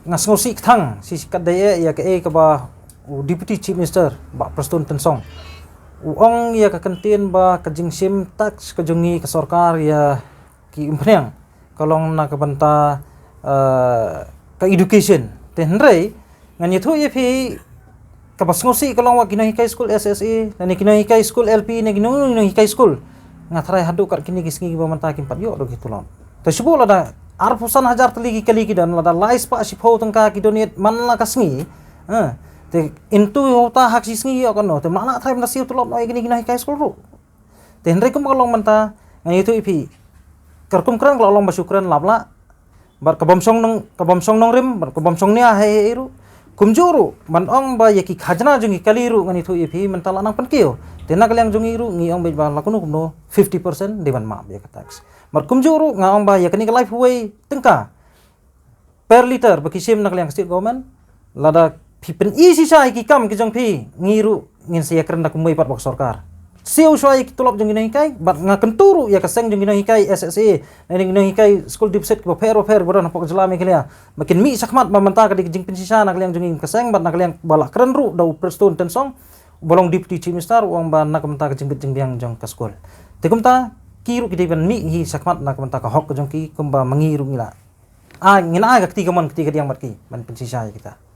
ngas ngosi thang si kadaya ya ke ka ba deputy chief minister ba Prastun Tensong uong ya ka kantin ba kajing sim tax kajungi ka sarkar ya ki umpreng kalong na kabanta ka education tenrei ngani thu ye phi ka basngosi kalong wa kinahi kai school SSA nani kinahi kai school LP na kinahi kai school ngathrai hadu kar kini gisngi ba manta kim padyo do gitulon to subul ada arpusan hajar teligi kali dan lada lais pa sipho tangka kidonit manla kasngi te intu hota hak sisngi yo kono te mana thai na siu tulop noi gini gini kai skul ru te henry kum kalong manta ngai itu ipi karkum krang kalong basukran labla bar kabamsong nong rim bar kabamsong nia he iru kumjuru man ong ba yaki khajna jungi kaliru ngani itu ipi mentala nang pankio te na kalyang jungi ru ngi ong ba lakunu kumno 50% dewan ma ya tax bar kumjuru ngaong ba yakni ka life way tengka per liter bakisim na kalyang state government lada pipen isi sa iki kam ki jong pi ngiru ngin sia kerna kumui pat bak sarkar siu swai ki tulop jong ginai kai bat nga kenturu ya kaseng jong ginai kai SSA nang ginai kai school dipset ko fer boran pok jelami klia makin mi sakmat mamanta ka jing pensisa nak liang jong kaseng bat nak liang balak keren ru dau Prastun Tensong bolong deputy chief minister uang ban nak menta ka jing biang jong ka school tekumta kiru ki deban mi hi sakmat nak menta ka hok jong ki kumba mangiru ngila ngina ga ketiga diang mat ki ban pensisa kita